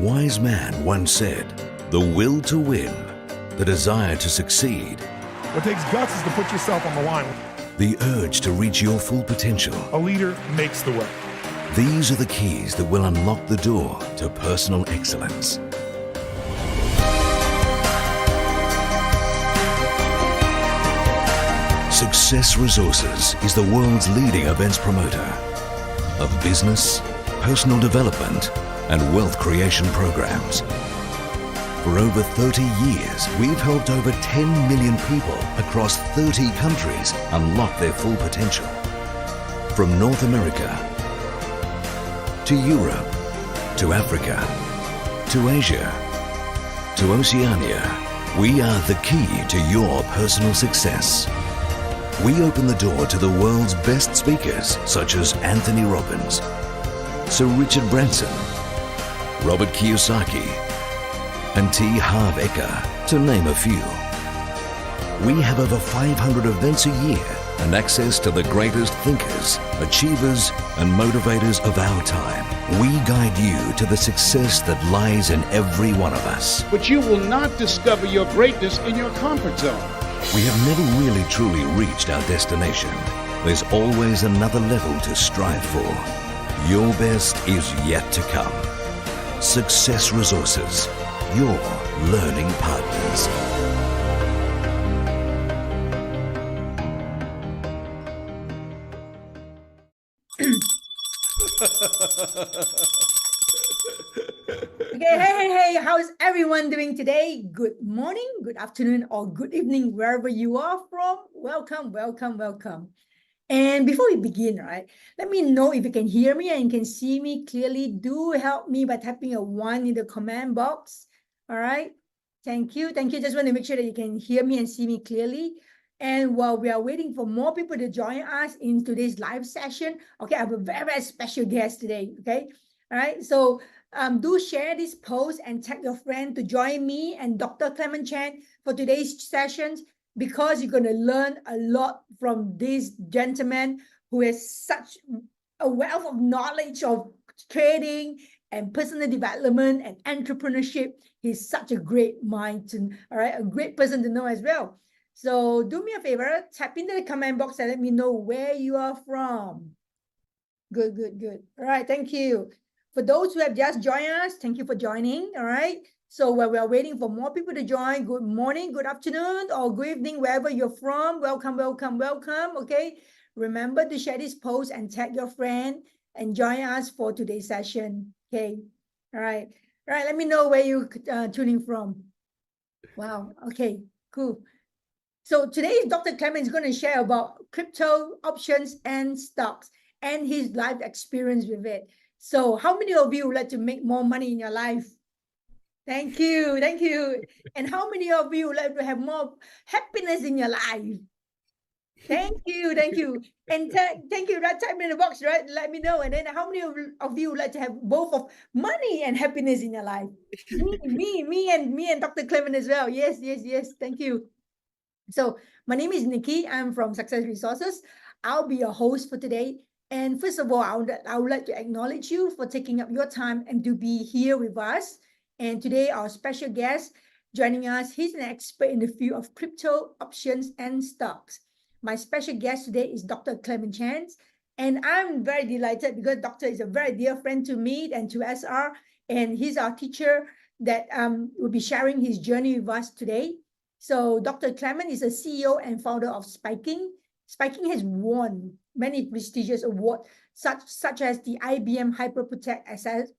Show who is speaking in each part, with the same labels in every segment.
Speaker 1: wise man once said, "The will to win, the desire to succeed,
Speaker 2: What takes guts is to put yourself on the line.
Speaker 1: the urge to reach your full potential.
Speaker 2: A leader makes the way.
Speaker 1: These are the keys that will unlock the door to personal excellence." Success Resources is the world's leading events promoter of business, personal development, and wealth creation programs. For over 30 years, we've helped over 10 million people across 30 countries unlock their full potential. From North America to Europe to Africa to Asia to Oceania, we are the key to your personal success. We open the door to the world's best speakers such as Anthony Robbins, Sir Richard Branson, Robert Kiyosaki, and T. Harv Eker, to name a few. We have over 500 events a year and access to the greatest thinkers, achievers, and motivators of our time. We guide you to the success that lies in every one of us.
Speaker 3: But you will not discover your greatness in your comfort zone.
Speaker 1: We have never really truly reached our destination. There's always another level to strive for. Your best is yet to come. Success Resources, your learning partners.
Speaker 4: Okay, hey, how's everyone doing today? Good morning, good afternoon, or good evening, wherever you are from. Welcome, welcome, welcome. And before we begin, right, let me know if you can hear me and can see me clearly. Do help me by tapping a 1 in the comment box. All right, thank you. Just want to make sure that you can hear me and see me clearly. And while we are waiting for more people to join us in today's live session, okay, I have a very, very special guest today, okay? All right, so do share this post and tag your friend to join me and Dr. Clemen Chiang for today's sessions, because you're going to learn a lot from this gentleman who has such a wealth of knowledge of trading and personal development and entrepreneurship. He's such a great mind, all right, a great person to know as well. So do me a favor, tap into the comment box and let me know where you are from. Good. All right, thank you. For those who have just joined us, thank you for joining, all right? So while we are waiting for more people to join, good morning, good afternoon, or good evening, wherever you're from. Welcome, okay? Remember to share this post and tag your friend and join us for today's session, okay? All right, let me know where you're tuning from. Wow, okay, cool. So today, Dr. Clemen is going to share about crypto, options, and stocks, and his life experience with it. So how many of you would like to make more money in your life? Thank you. And how many of you would like to have more happiness in your life? Thank you. And thank you, right? Type in the box, right? Let me know. And then how many of you would like to have both of money and happiness in your life? me and Dr. Clemen as well. Yes. Thank you. So my name is Nikki. I'm from Success Resources. I'll be your host for today. And first of all, I would like to acknowledge you for taking up your time and to be here with us. And today, our special guest joining us, he's an expert in the field of crypto, options, and stocks. My special guest today is Dr. Clemen Chiang. And I'm very delighted because Doctor is a very dear friend to me and to SR. And he's our teacher that will be sharing his journey with us today. So Dr. Clemen is a CEO and founder of Spiking. Spiking has won many prestigious awards, such as the IBM Hyperprotect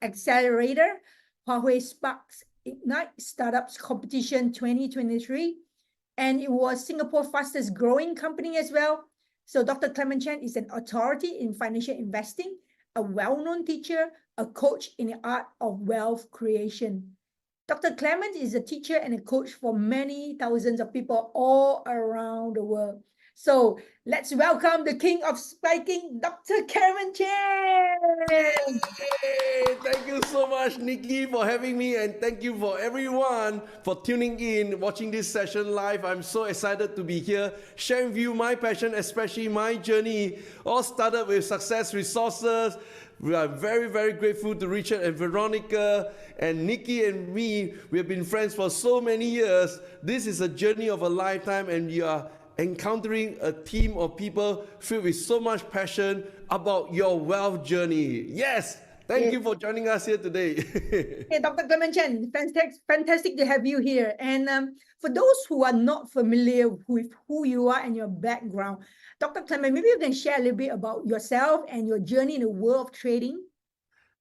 Speaker 4: Accelerator, Huawei Sparks Ignite Startups Competition 2023, and it was Singapore's fastest growing company as well. So Dr. Clemen Chiang is an authority in financial investing, a well-known teacher, a coach in the art of wealth creation. Dr. Clemen is a teacher and a coach for many thousands of people all around the world. So let's welcome the king of spiking, Dr. Clemen Chiang.
Speaker 5: Hey, thank you so much, Nikki, for having me, and thank you for everyone for tuning in, watching this session live. I'm so excited to be here, sharing with you my passion, especially my journey. All started with Success Resources. We are very, very grateful to Richard and Veronica and Nikki and me. We have been friends for so many years. This is a journey of a lifetime, and you are encountering a team of people filled with so much passion about your wealth journey. Yes, thank you for joining us here today.
Speaker 4: Hey, Dr. Clemen Chiang, fantastic to have you here. And for those who are not familiar with who you are and your background, Dr. Clemen, maybe you can share a little bit about yourself and your journey in the world of trading.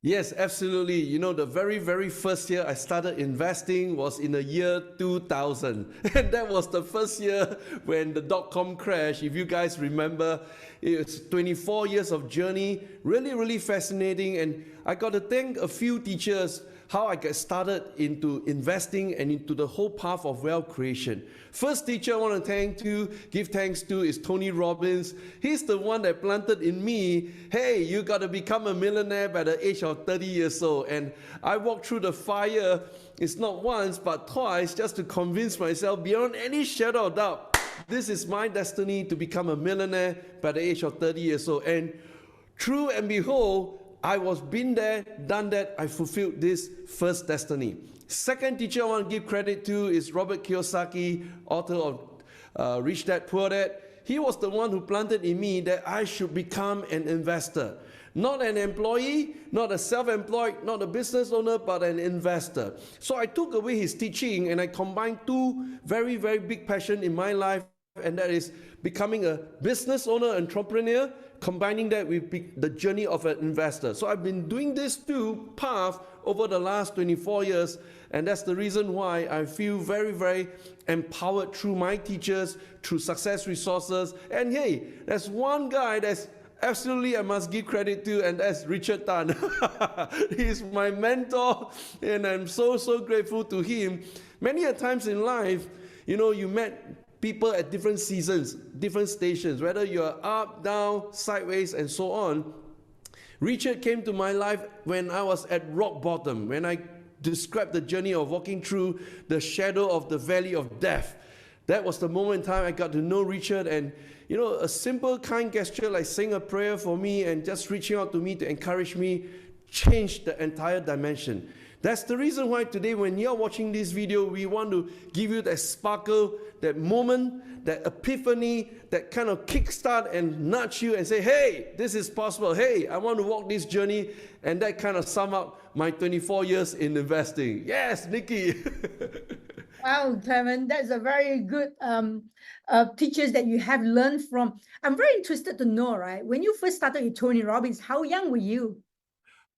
Speaker 5: Yes, absolutely. You know, the very, very first year I started investing was in the year 2000. And that was the first year when the dot-com crash. If you guys remember, it's 24 years of journey, really, really fascinating. And I got to thank a few teachers how I got started into investing and into the whole path of wealth creation. First teacher I want to give thanks to is Tony Robbins. He's the one that planted in me, hey, you got to become a millionaire by the age of 30 years old. And I walked through the fire, it's not once, but twice, just to convince myself beyond any shadow of doubt, this is my destiny to become a millionaire by the age of 30 years old. And true and behold, I was been there, done that, I fulfilled this first destiny. Second teacher I want to give credit to is Robert Kiyosaki, author of Rich Dad, Poor Dad. He was the one who planted in me that I should become an investor. Not an employee, not a self-employed, not a business owner, but an investor. So I took away his teaching and I combined two very, very big passions in my life, and that is becoming a business owner, entrepreneur, combining that with the journey of an investor. So I've been doing this two paths over the last 24 years, and that's the reason why I feel very, very empowered through my teachers, through Success Resources. And hey, there's one guy that's absolutely I must give credit to, and that's Richard Tan. He's my mentor, and I'm so, so grateful to him. Many a times in life, you know, you met people at different seasons, different stations, whether you're up, down, sideways, and so on. Richard came to my life when I was at rock bottom, when I described the journey of walking through the shadow of the valley of death. That was the moment in time I got to know Richard, and you know, a simple kind gesture like saying a prayer for me and just reaching out to me to encourage me changed the entire dimension. That's the reason why today when you're watching this video, we want to give you that sparkle, that moment, that epiphany, that kind of kickstart and nudge you and say, hey, this is possible. Hey, I want to walk this journey. And that kind of sum up my 24 years in investing. Yes, Nikki.
Speaker 4: Wow, Clemen, that's a very good teachers that you have learned from. I'm very interested to know, right? When you first started with Tony Robbins, how young were you?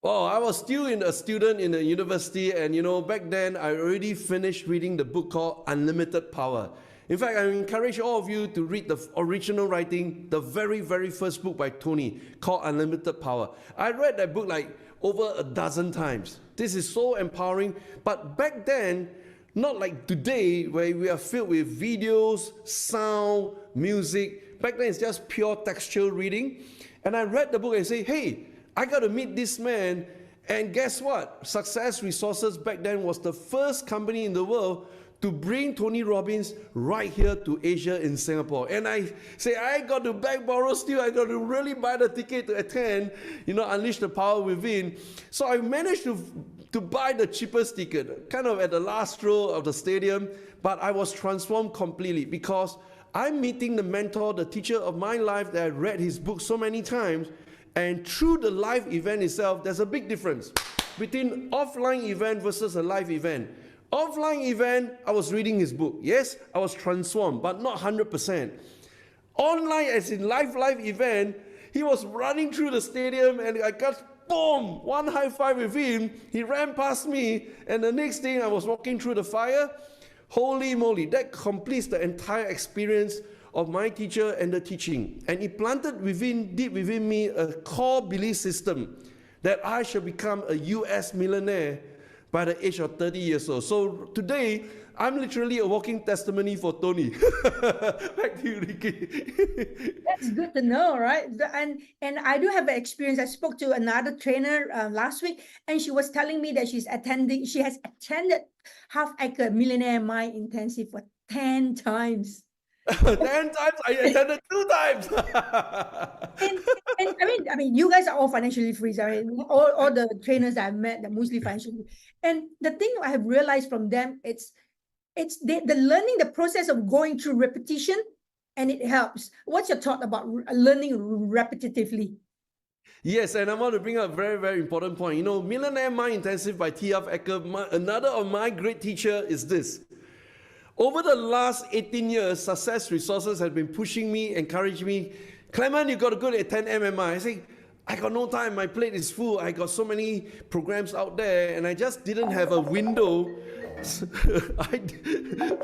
Speaker 5: Oh, I was still a student in the university, and you know, back then I already finished reading the book called Unlimited Power. In fact, I encourage all of you to read the original writing, the very, very first book by Tony called Unlimited Power. I read that book like over a dozen times. This is so empowering, but back then, not like today where we are filled with videos, sound, music. Back then it's just pure textual reading. And I read the book and say, hey, I got to meet this man, and guess what? Success Resources back then was the first company in the world to bring Tony Robbins right here to Asia in Singapore. And I say, I got to beg, borrow, steal, I got to really buy the ticket to attend, you know, unleash the power within. So I managed to buy the cheapest ticket, kind of at the last row of the stadium, but I was transformed completely because I'm meeting the mentor, the teacher of my life that I read his book so many times. And through the live event itself, there's a big difference between offline event versus a live event. Offline event, I was reading his book. Yes, I was transformed, but not 100%. Online, as in live event, he was running through the stadium and I got, boom, one high five with him. He ran past me, and the next thing I was walking through the fire. Holy moly, that completes the entire experience of my teacher and the teaching. And it planted deep within me a core belief system that I should become a US millionaire by the age of 30 years old. So today, I'm literally a walking testimony for Tony. Back to you, Ricky.
Speaker 4: That's good to know, right? And I do have an experience. I spoke to another trainer last week, and she was telling me that she has attended Half Acre Millionaire Mind Intensive for 10 times.
Speaker 5: 10 times? I attended 2 times.
Speaker 4: and I mean, you guys are all financially free. I mean, all the trainers that I've met, they're mostly financially free. And the thing I have realized from them, it's the learning, the process of going through repetition, and it helps. What's your thought about learning repetitively?
Speaker 5: Yes, and I want to bring up a very, very important point. You know, Millionaire Mind Intensive by T.F. Ecker, another of my great teacher is this. Over the last 18 years, Success Resources have been pushing me, encouraging me. Clemen, you got to go to attend MMI. I say, I got no time. My plate is full. I got so many programs out there, and I just didn't have a window.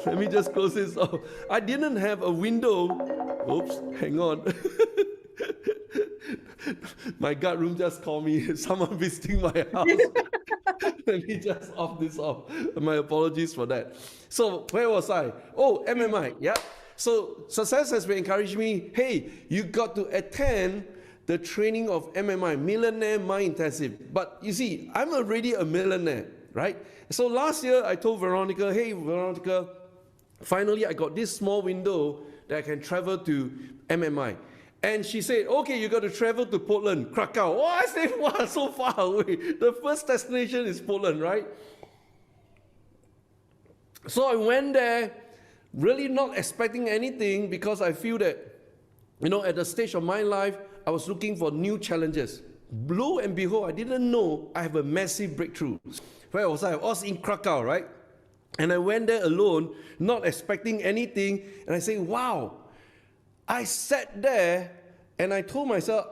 Speaker 5: Let me just close this off. I didn't have a window. Oops, hang on. My gut room just called me. Someone visiting my house. Let me just off this off. My apologies for that. So where was I? Oh, MMI. Yeah. So Success has been encouraging me. Hey, you got to attend the training of MMI, Millionaire Mind Intensive. But you see, I'm already a millionaire, right? So last year I told Veronica, hey Veronica, finally I got this small window that I can travel to MMI. And she said, okay, you got to travel to Portland, Krakow. Oh, I said, wow, so far away. The first destination is Portland, right? So I went there, really not expecting anything, because I feel that, you know, at the stage of my life, I was looking for new challenges. Lo and behold, I didn't know I have a massive breakthrough. Where was I? I was in Krakow, right? And I went there alone, not expecting anything. And I say, wow. I sat there and I told myself,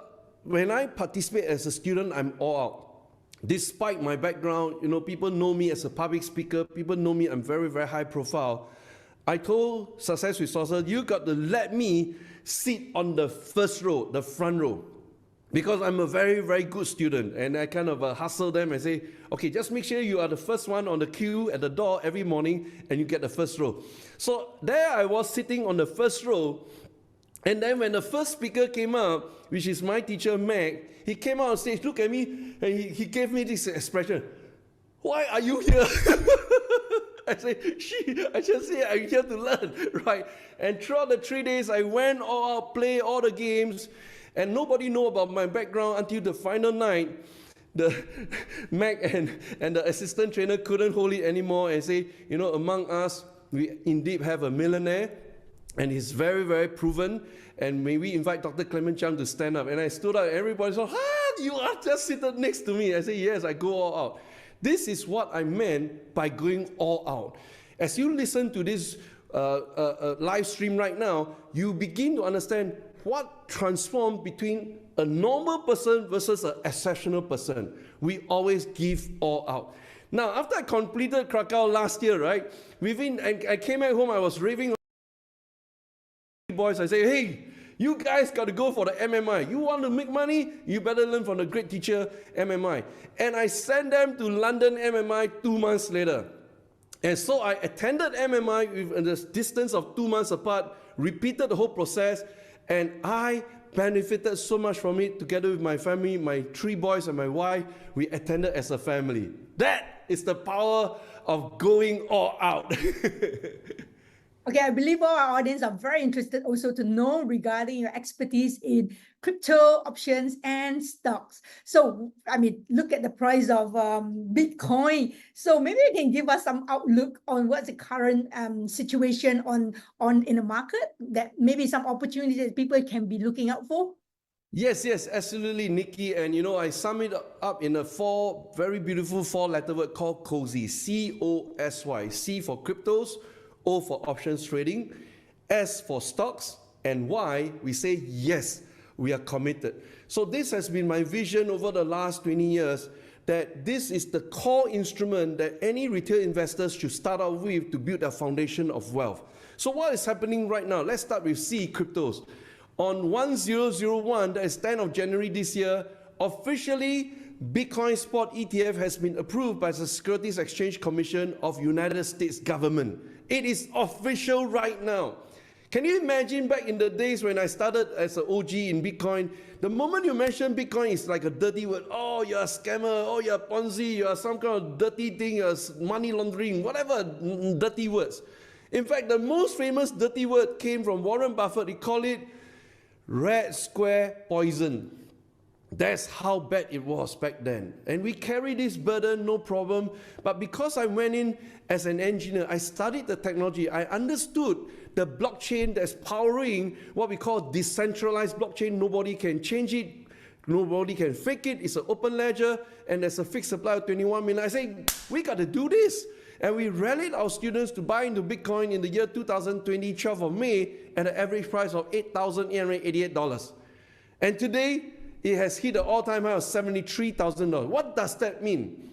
Speaker 5: when I participate as a student, I'm all out. Despite my background, you know, people know me as a public speaker. People know me, I'm very, very high profile. I told Success Resources, you got to let me sit on the first row, the front row. Because I'm a very, very good student. And I kind of hustle them and say, okay, just make sure you are the first one on the queue at the door every morning and you get the first row. So there I was sitting on the first row. And then when the first speaker came up, which is my teacher, Mac, he came out on stage, looked at me, and he gave me this expression. Why are you here? I say, I just say I'm here to learn, right? And throughout the 3 days, I went all out, play all the games, and nobody knew about my background until the final night. The Mac and the assistant trainer couldn't hold it anymore and say, you know, among us, we indeed have a millionaire, and he's very, very proven. And may we invite Dr. Clemen Chiang to stand up? And I stood up, and everybody said, you are just seated next to me. I said, yes, I go all out. This is what I meant by going all out. As you listen to this live stream right now, you begin to understand what transformed between a normal person versus an exceptional person. We always give all out. Now, after I completed Krakow last year, right, I came back home, I was raving boys. I say, hey, you guys got to go for the MMI. You want to make money? You better learn from the great teacher, MMI. And I sent them to London MMI 2 months later. And so I attended MMI with a distance of 2 months apart, repeated the whole process, and I benefited so much from it together with my family, my 3 boys and my wife. We attended as a family. That is the power of going all out.
Speaker 4: Okay, I believe all our audience are very interested also to know regarding your expertise in crypto options and stocks. So, I mean, look at the price of Bitcoin. So maybe you can give us some outlook on what's the current situation on in the market, that maybe some opportunities that people can be looking out for.
Speaker 5: Yes, absolutely, Nikki. And you know, I sum it up in a very beautiful 4-letter word called COSY, C-O-S-Y. C for cryptos, O for options trading, S for stocks, and Y, we say yes, we are committed. So this has been my vision over the last 20 years, that this is the core instrument that any retail investors should start out with to build a foundation of wealth. So what is happening right now? Let's start with C, cryptos. On 1001, that is 10th of January this year, officially Bitcoin spot ETF has been approved by the Securities Exchange Commission of United States government. It is official right now. Can you imagine back in the days when I started as an OG in Bitcoin, the moment you mention Bitcoin, it's like a dirty word. Oh, you're a scammer. Oh, you're a Ponzi. You're some kind of dirty thing. You're money laundering, whatever dirty words. In fact, the most famous dirty word came from Warren Buffett. He called it red square poison. That's how bad it was back then. And we carry this burden, no problem. But because I went in as an engineer, I studied the technology. I understood the blockchain that's powering what we call decentralized blockchain. Nobody can change it. Nobody can fake it. It's an open ledger. And there's a fixed supply of 21 million. I say, we got to do this. And we rallied our students to buy into Bitcoin in the year 2020, 12th of May, at an average price of $8,888. And today, it has hit an all-time high of $73,000. What does that mean?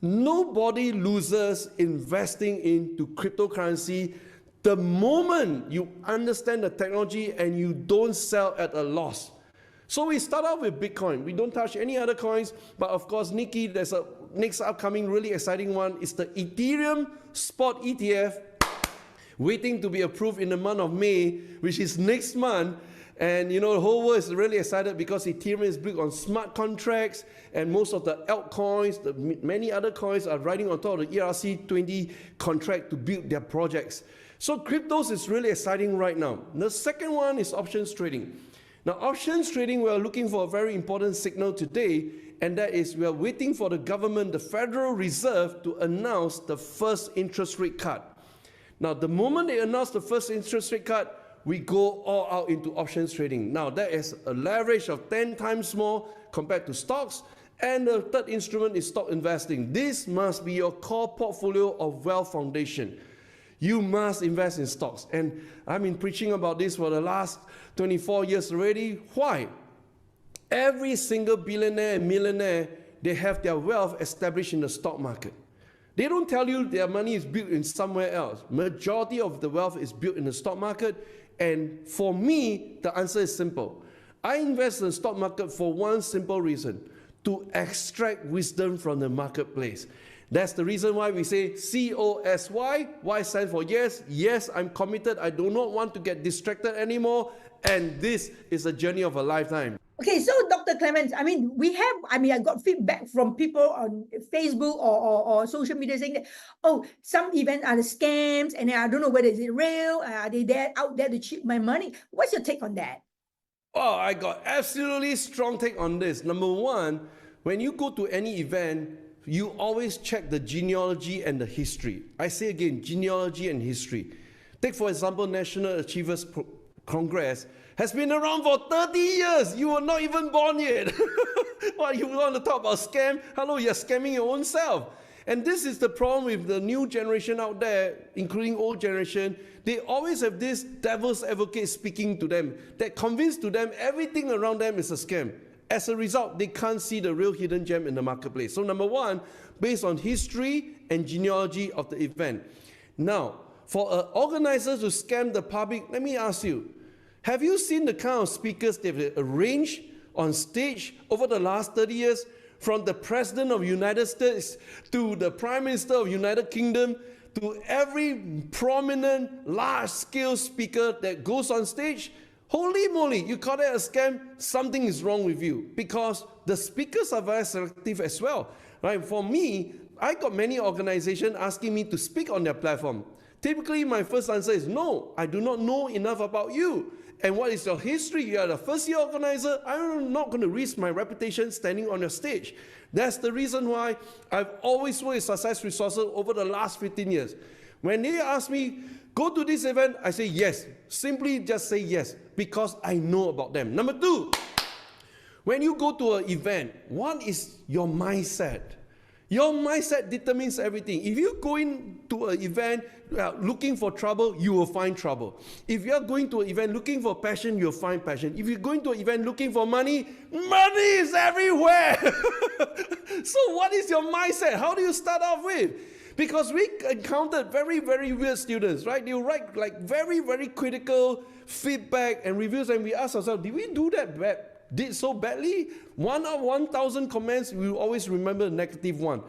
Speaker 5: Nobody loses investing into cryptocurrency the moment you understand the technology and you don't sell at a loss. So we start off with Bitcoin. We don't touch any other coins, but of course, Nicky, there's a next upcoming really exciting one. It's the Ethereum spot ETF, waiting to be approved in the month of May, which is next month. And you know, the whole world is really excited because Ethereum is built on smart contracts, and most of the altcoins, many other coins are riding on top of the ERC-20 contract to build their projects. So cryptos is really exciting right now. The second one is options trading. Now, options trading, we are looking for a very important signal today, and that is we are waiting for the government, the Federal Reserve, to announce the first interest rate cut. Now, the moment they announce the first interest rate cut, we go all out into options trading. Now, that is a leverage of 10 times more compared to stocks. And the third instrument is stock investing. This must be your core portfolio of wealth foundation. You must invest in stocks. And I've been preaching about this for the last 24 years already. Why? Every single billionaire and millionaire, they have their wealth established in the stock market. They don't tell you their money is built in somewhere else. Majority of the wealth is built in the stock market. And for me, the answer is simple. I invest in the stock market for one simple reason: to extract wisdom from the marketplace. That's the reason why we say COSY. Y stands for yes. Yes, I'm committed. I do not want to get distracted anymore. And this is a journey of a lifetime.
Speaker 4: Okay, so Dr. Clemens, I got feedback from people on Facebook or social media saying that, oh, some events are the scams, and I don't know whether is it real, are they out there to cheat my money? What's your take on that?
Speaker 5: Oh, I got absolutely strong take on this. Number one, when you go to any event, you always check the genealogy and the history. I say again, genealogy and history. Take, for example, National Achievers Congress has been around for 30 years. You were not even born yet. What, you want to talk about scam? Hello, you're scamming your own self. And this is the problem with the new generation out there, including old generation. They always have this devil's advocate speaking to them that convince to them everything around them is a scam. As a result, they can't see the real hidden gem in the marketplace. So number one, based on history and genealogy of the event. Now, for organizers to scam the public, let me ask you, have you seen the kind of speakers they've arranged on stage over the last 30 years? From the President of the United States to the Prime Minister of the United Kingdom to every prominent large-scale speaker that goes on stage? Holy moly, you call that a scam? Something is wrong with you, because the speakers are very selective as well. Right? For me, I got many organizations asking me to speak on their platform. Typically, my first answer is no, I do not know enough about you. And what is your history? You are the first-year organizer. I'm not going to risk my reputation standing on your stage. That's the reason why I've always worked with Success Resources over the last 15 years. When they ask me, go to this event, I say yes. Simply just say yes, because I know about them. Number two, when you go to an event, what is your mindset? Your mindset determines everything. If you go into an event looking for trouble, you will find trouble. If you're going to an event looking for passion, you'll find passion. If you're going to an event looking for money, money is everywhere. So what is your mindset? How do you start off with? Because we encountered very, very weird students, right? They write like very, very critical feedback and reviews, and we ask ourselves, did we do that bad? Did so badly? 1 out of 1,000 comments, we will always remember the negative one.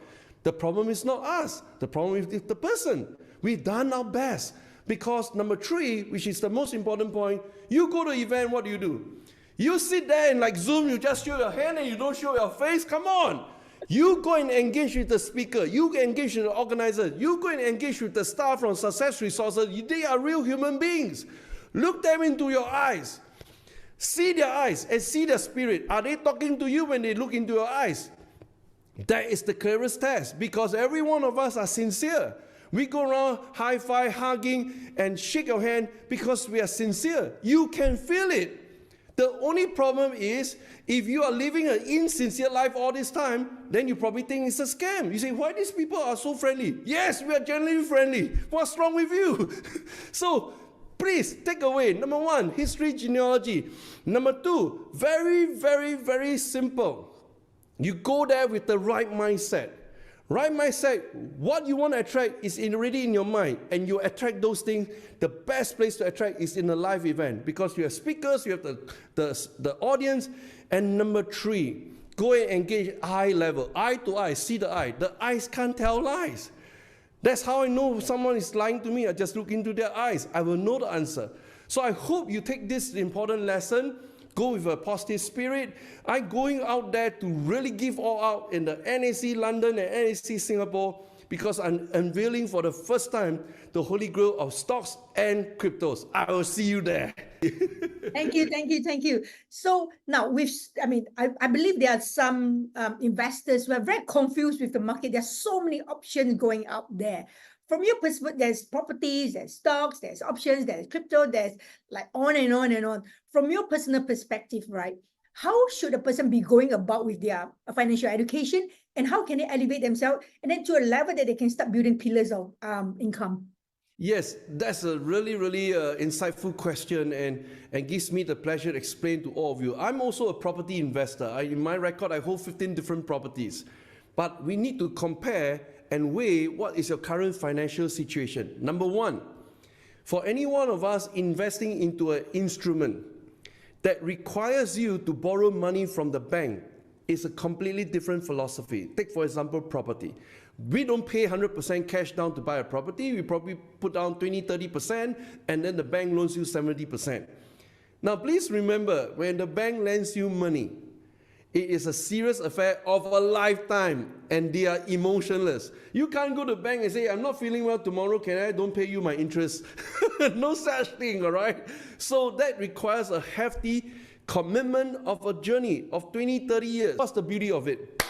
Speaker 5: The problem is not us. The problem is the person. We've done our best. Because number 3, which is the most important point, you go to an event, what do? You sit there and like Zoom, you just show your hand and you don't show your face. Come on. You go and engage with the speaker. You engage with the organizer. You go and engage with the staff from Success Resources. They are real human beings. Look them into your eyes. See their eyes and see their spirit. Are they talking to you when they look into your eyes? That is the clearest test, because every one of us are sincere. We go around high-five, hugging, and shake your hand because we are sincere. You can feel it. The only problem is, if you are living an insincere life all this time, then you probably think it's a scam. You say, why these people are so friendly? Yes, we are genuinely friendly. What's wrong with you? So, please take away. Number 1, history, genealogy. Number 2, very, very, very simple. You go there with the right mindset. Right mindset, what you want to attract is already in your mind, and you attract those things. The best place to attract is in a live event, because you have speakers, you have the audience. And number 3, go and engage eye level, eye to eye, see the eye. The eyes can't tell lies. That's how I know someone is lying to me. I just look into their eyes. I will know the answer. So I hope you take this important lesson. Go with a positive spirit. I'm going out there to really give all out in the NAC London and NAC Singapore, because I'm unveiling for the first time the holy grail of stocks and cryptos. I will see you there.
Speaker 4: Thank you. So now, I believe there are some investors who are very confused with the market. There's so many options going out there. From your perspective, there's properties, there's stocks, there's options, there's crypto, there's like on and on and on. From your personal perspective, right? How should a person be going about with their financial education, and how can they elevate themselves, and then to a level that they can start building pillars of income?
Speaker 5: Yes, that's a really, really insightful question, and gives me the pleasure to explain to all of you. I'm also a property investor. In my record, I hold 15 different properties. But we need to compare and weigh what is your current financial situation. Number 1, for any one of us investing into an instrument that requires you to borrow money from the bank is a completely different philosophy. Take, for example, property. We don't pay 100% cash down to buy a property. We probably put down 20-30%, and then the bank loans you 70%. Now, please remember, when the bank lends you money, it is a serious affair of a lifetime, and they are emotionless. You can't go to the bank and say, I'm not feeling well tomorrow, don't pay you my interest. No such thing, all right? So that requires a hefty commitment of a journey of 20-30 years. What's the beauty of it?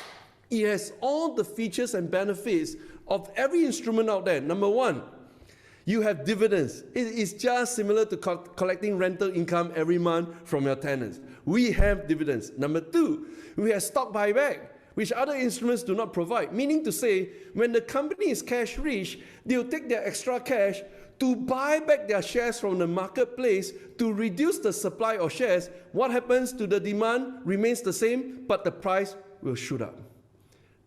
Speaker 5: It has all the features and benefits of every instrument out there. Number 1, you have dividends. It is just similar to collecting rental income every month from your tenants. We have dividends. Number 2, we have stock buyback, which other instruments do not provide. Meaning to say, when the company is cash rich, they'll take their extra cash to buy back their shares from the marketplace to reduce the supply of shares. What happens to the demand remains the same, but the price will shoot up.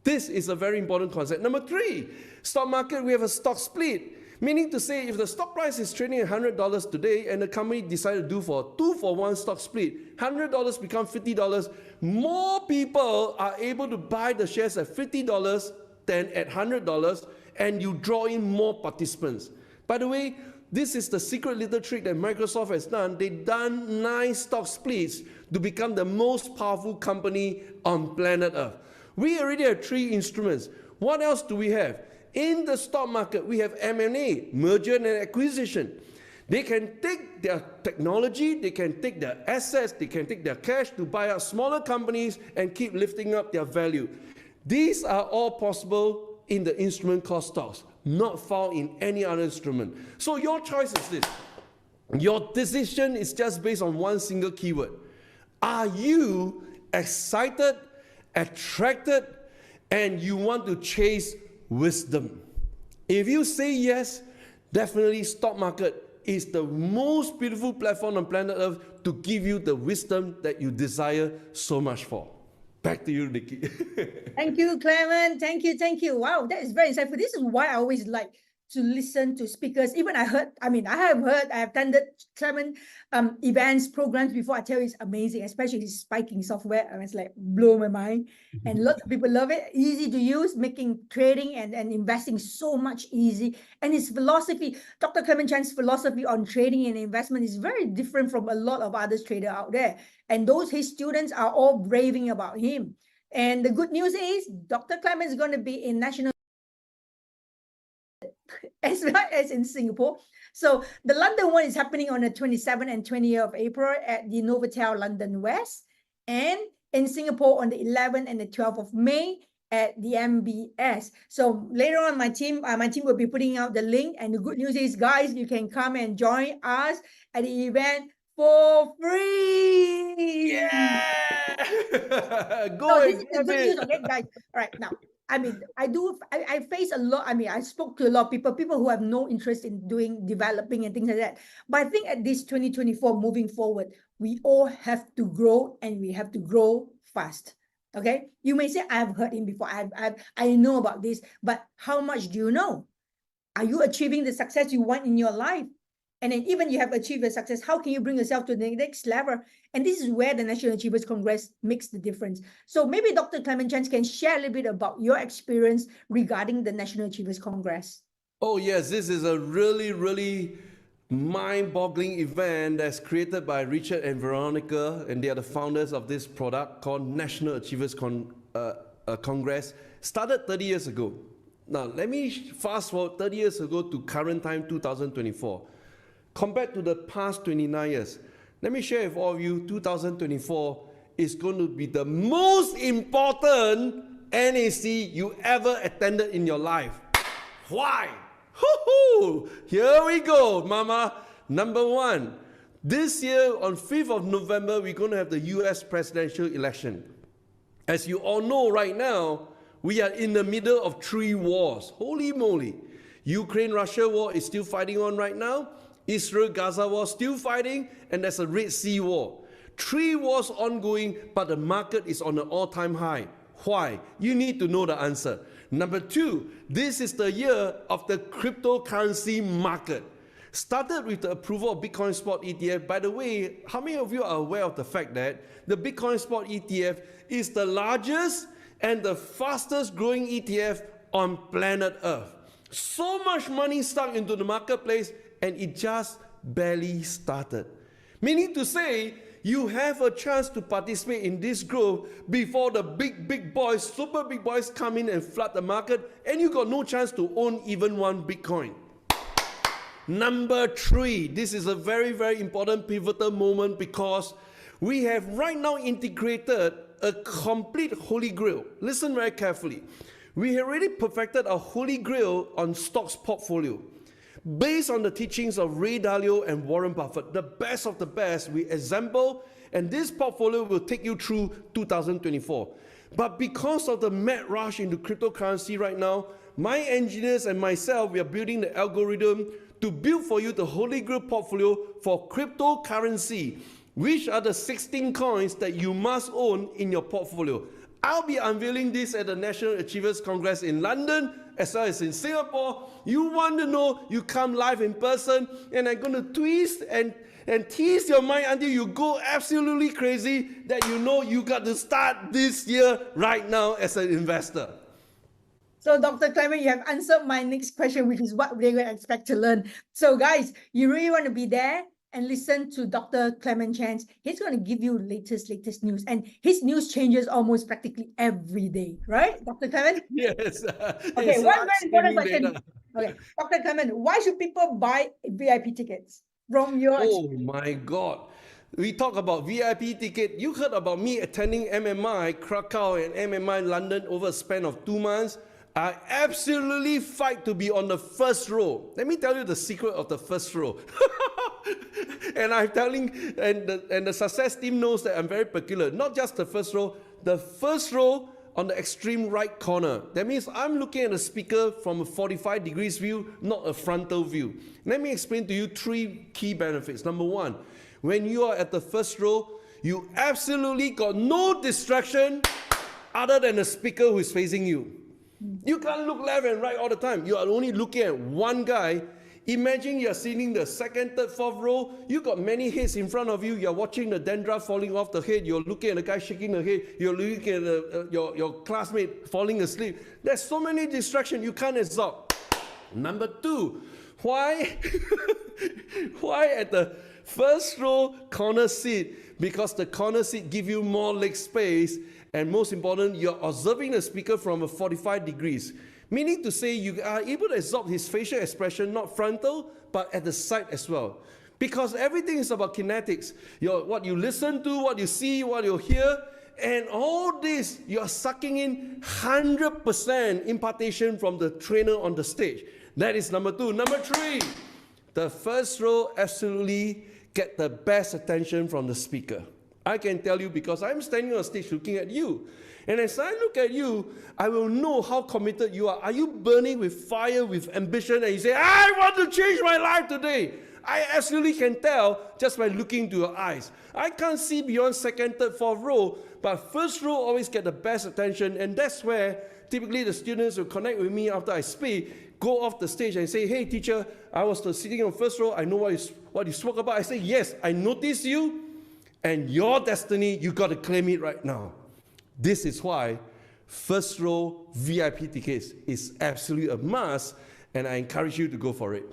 Speaker 5: This is a very important concept. Number 3, stock market, we have a stock split. Meaning to say, if the stock price is trading at $100 today and the company decided to do for 2-for-1 stock split, $100 becomes $50, more people are able to buy the shares at $50 than at $100, and you draw in more participants. By the way, this is the secret little trick that Microsoft has done. They've done 9 stock splits to become the most powerful company on planet Earth. We already have 3 instruments. What else do we have? In the stock market, we have M&A, merger and acquisition. They can take their technology, they can take their assets, they can take their cash to buy out smaller companies and keep lifting up their value. These are all possible in the instrument called stocks, not found in any other instrument. So your choice is this. Your decision is just based on one single keyword. Are you excited, attracted, and you want to chase wisdom? If you say yes, definitely stock market is the most beautiful platform on planet Earth to give you the wisdom that you desire so much for. Back to you, Nicky.
Speaker 4: Thank you, Clemen. Thank you. Wow, that is very insightful. This is why I always like to listen to speakers. Even I have attended Clemen events, programs before. I tell you, it's amazing, especially his spiking software. I was like, blow my mind. And lots of people love it. Easy to use, making trading and investing so much easy. And his philosophy, Dr. Clemen Chiang's philosophy on trading and investment is very different from a lot of other traders out there. And his students are all raving about him. And the good news is Dr. Clemen is going to be in national as well as in Singapore. So the London one is happening on the 27th and 20th of April at the Novotel London West, and in Singapore on the 11th and the 12th of May at the MBS. So later on, my team will be putting out the link. And the good news is, guys, you can come and join us at the event for free.
Speaker 5: Yeah!
Speaker 4: So this is the good news, okay, guys. All right, now, I mean, I face a lot. I mean, I spoke to a lot of people who have no interest in developing and things like that. But I think at this 2024, moving forward, we all have to grow, and we have to grow fast. Okay, you may say, I've heard him before. I know about this, but how much do you know? Are you achieving the success you want in your life? And then even you have achieved the success, how can you bring yourself to the next level? And this is where the National Achievers Congress makes the difference. So maybe Dr. Clemen Chiang can share a little bit about your experience regarding the National Achievers Congress.
Speaker 5: Oh yes, this is a really, really mind-boggling event that's created by Richard and Veronica, and they are the founders of this product called National Achievers Congress. Started 30 years ago. Now, let me fast forward 30 years ago to current time, 2024. Compared to the past 29 years, let me share with all of you, 2024 is going to be the most important NAC you ever attended in your life. Why? Hoo-hoo! Here we go, mama. Number one, this year on 5th of November, we're going to have the US presidential election. As you all know right now, we are in the middle of 3 wars. Holy moly. Ukraine-Russia war is still fighting on right now. Israel-Gaza war still fighting, and there's a Red Sea war. 3 wars ongoing, but the market is on an all-time high. Why? You need to know the answer. Number 2, this is the year of the cryptocurrency market. Started with the approval of Bitcoin Spot ETF. By the way, how many of you are aware of the fact that the Bitcoin Spot ETF is the largest and the fastest growing ETF on planet Earth? So much money stuck into the marketplace, and it just barely started. Meaning to say, you have a chance to participate in this growth before the big boys, super big boys come in and flood the market, and you got no chance to own even one Bitcoin. Number 3, this is a very, very important pivotal moment, because we have right now integrated a complete holy grail. Listen very carefully. We have already perfected a holy grail on stocks portfolio. Based on the teachings of Ray Dalio and Warren Buffett, the best of the best, we assemble, and this portfolio will take you through 2024. But because of the mad rush into cryptocurrency right now, my engineers and myself, we are building the algorithm to build for you the Holy Grail portfolio for cryptocurrency, which are the 16 coins that you must own in your portfolio. I'll be unveiling this at the National Achievers Congress in London, as well as in Singapore. You want to know, you come live in person, and I'm going to twist and tease your mind until you go absolutely crazy that you know you got to start this year right now as an investor.
Speaker 4: So Dr. Clemen, you have answered my next question, which is what we're going to expect to learn. So guys, you really want to be there and listen to Dr. Clemen Chiang. He's going to give you latest news, and his news changes almost practically every day, right, Dr. Clemen?
Speaker 5: Yes.
Speaker 4: Okay, one very important question. Okay, Dr. Clemen, why should people buy VIP tickets from your experience?
Speaker 5: Oh my God. We talk about VIP ticket. You heard about me attending MMI Krakow and MMI London over a span of 2 months. I absolutely fight to be on the first row. Let me tell you the secret of the first row. And I'm telling, and the success team knows that I'm very peculiar. Not just the first row on the extreme right corner. That means I'm looking at the speaker from a 45 degrees view, not a frontal view. Let me explain to you 3 key benefits. Number 1, when you are at the first row, you absolutely got no distraction other than the speaker who is facing you. You can't look left and right all the time. You are only looking at one guy. Imagine you're sitting the second, third, fourth row. You got many heads in front of you. You're watching the dandruff falling off the head. You're looking at the guy shaking the head. You're looking at your classmate falling asleep. There's so many distractions you can't absorb. Number two, why? Why at the first row corner seat? Because the corner seat give you more leg space. And most important, you're observing the speaker from a 45 degrees. Meaning to say you are able to absorb his facial expression, not frontal, but at the side as well. Because everything is about kinetics. What you listen to, what you see, what you hear, and all this, you're sucking in 100% impartation from the trainer on the stage. That is number two. Number three, the first row absolutely get the best attention from the speaker. I can tell you because I'm standing on stage looking at you. And as I look at you, I will know how committed you are. Are you burning with fire, with ambition, and you say, I want to change my life today? I absolutely can tell just by looking into your eyes. I can't see beyond second, third, fourth row, but first row always get the best attention, and that's where typically the students will connect with me after I speak, go off the stage and say, hey teacher, I was sitting on first row, I know what you spoke about. I say, yes, I noticed you, and your destiny, you got to claim it right now. This is why first row VIP tickets is absolutely a must, and I encourage you to go for it.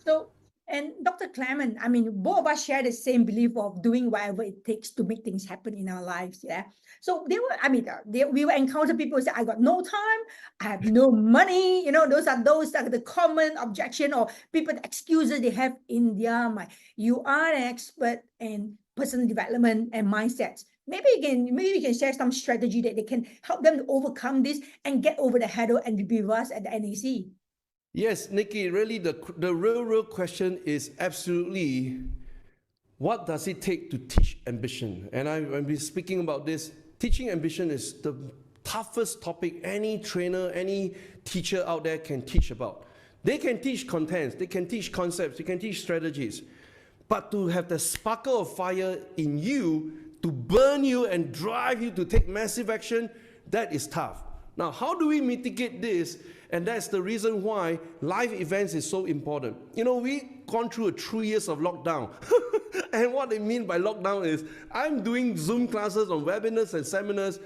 Speaker 4: So, and Dr. Clemen, I mean, both of us share the same belief of doing whatever it takes to make things happen in our lives, yeah? So we will encounter people who say, I got no time, I have no money, you know, those are the common objection or people excuses they have in their mind. You are an expert in personal development and mindsets. Maybe we can share some strategy that they can help them to overcome this and get over the hurdle and be with us at the NAC.
Speaker 5: Yes, Nicky, really the real question is absolutely, what does it take to teach ambition? And I've been speaking about this. Teaching ambition is the toughest topic any trainer, any teacher out there can teach about. They can teach contents, they can teach concepts, they can teach strategies. But to have the sparkle of fire in you, to burn you and drive you to take massive action, that is tough. Now, how do we mitigate this? And that's the reason why live events is so important. You know, we've gone through 3 years of lockdown. And what I mean by lockdown is I'm doing Zoom classes on webinars and seminars.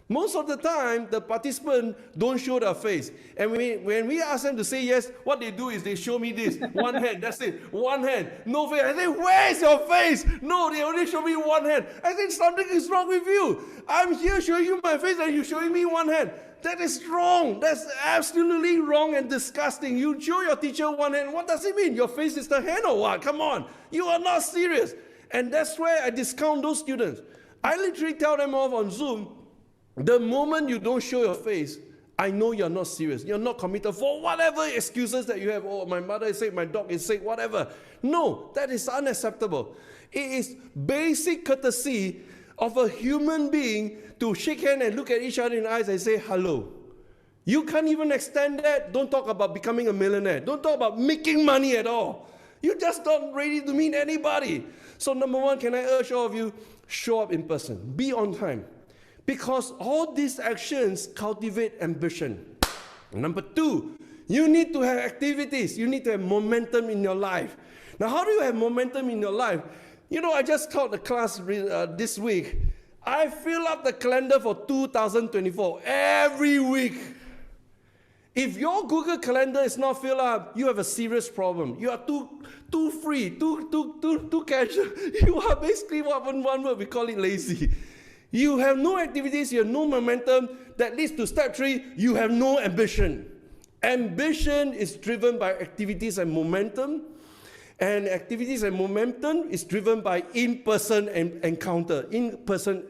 Speaker 5: Most of the time, the participants don't show their face. And when we ask them to say yes, what they do is they show me this. One hand, that's it. One hand, no face. I say, where's your face? No, they only show me one hand. I think something is wrong with you. I'm here showing you my face and you're showing me one hand. That is wrong. That's absolutely wrong and disgusting. You show your teacher one hand. What does it mean? Your face is the hand or what? Come on. You are not serious. And that's where I discount those students. I literally tell them off on Zoom, the moment you don't show your face, I know you're not serious. You're not committed for whatever excuses that you have. Oh, my mother is sick, my dog is sick, whatever. No, that is unacceptable. It is basic courtesy of a human being to shake hands and look at each other in the eyes and say hello. You can't even extend that. Don't talk about becoming a millionaire. Don't talk about making money at all. You're just not ready to meet anybody. So number one, can I urge all of you, show up in person. Be on time. Because all these actions cultivate ambition. Number two, you need to have activities. You need to have momentum in your life. Now, how do you have momentum in your life? You know, I just taught a class this week. I fill up the calendar for 2024 every week. If your Google Calendar is not filled up, you have a serious problem. You are too free, too casual. You are basically, one word, we call it lazy. You have no activities, you have no momentum. That leads to step 3, you have no ambition. Ambition is driven by activities and momentum. And activities and momentum is driven by in-person encounter, in-person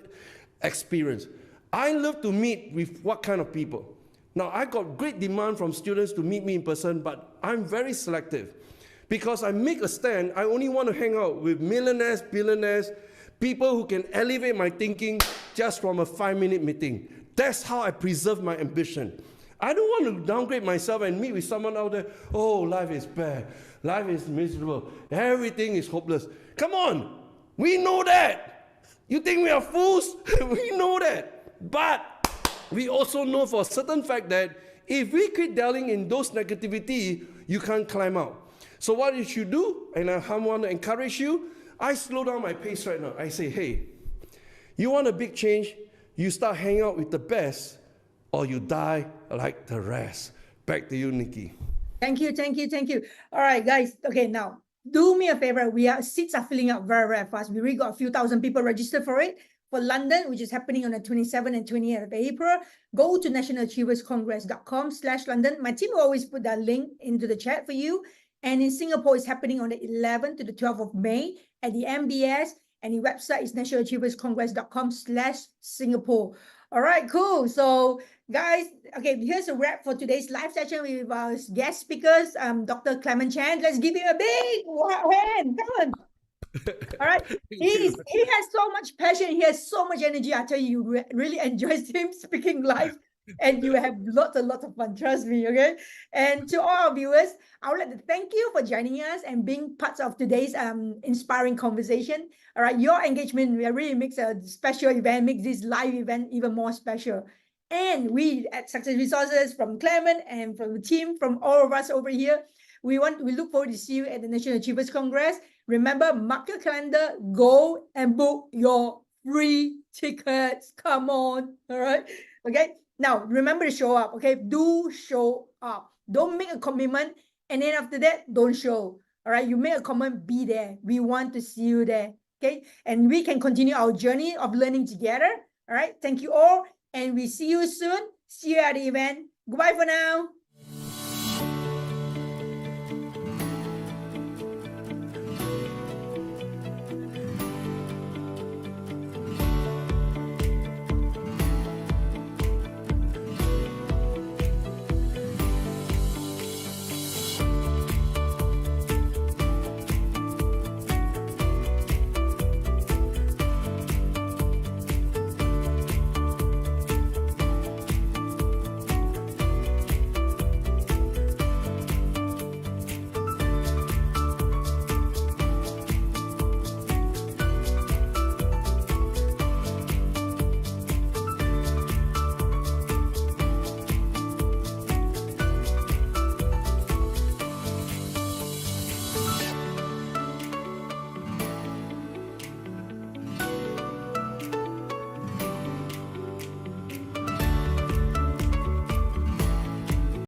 Speaker 5: experience. I love to meet with what kind of people? Now, I got great demand from students to meet me in person, but I'm very selective. Because I make a stand, I only want to hang out with millionaires, billionaires, people who can elevate my thinking just from a 5-minute meeting. That's how I preserve my ambition. I don't want to downgrade myself and meet with someone out there, oh, life is bad, life is miserable, everything is hopeless. Come on, we know that. You think we are fools? We know that. But we also know for a certain fact that if we quit dwelling in those negativity, you can't climb out. So what you should do, and I want to encourage you, I slow down my pace right now. I say, hey, you want a big change? You start hanging out with the best, or you die like the rest. Back to you, Nikki.
Speaker 4: Thank you, thank you, thank you. All right, guys. Okay, now do me a favor. Seats are filling up very, very fast. We already got a few thousand people registered for it. For London, which is happening on the 27th and 28th of April, go to nationalachieverscongress.com/London. My team will always put that link into the chat for you. And in Singapore, it's happening on the 11th to the 12th of May at the MBS. And the website is nationalachieverscongress.com/Singapore. All right, cool. So, guys, okay, here's a wrap for today's live session with our guest speakers, Dr. Clemen Chiang. Let's give him a big hand. Come on. All right. He has so much passion. He has so much energy. I tell you, you really enjoy him speaking live, and you have lots and lots of fun. Trust me. Okay. And to all our viewers, I would like to thank you for joining us and being parts of today's inspiring conversation. All right. Your engagement really makes a special event, makes this live event even more special. And we at Success Resources, from Clemen and from the team, from all of us over here, we look forward to see you at the National Achievers Congress. Remember, mark your calendar, go and book your free tickets. Come on. All right. Okay. Now, remember to show up. Okay. Do show up. Don't make a commitment. And then after that, don't show. All right. You make a commitment, be there. We want to see you there. Okay. And we can continue our journey of learning together. All right. Thank you all. And we see you soon. See you at the event. Goodbye for now.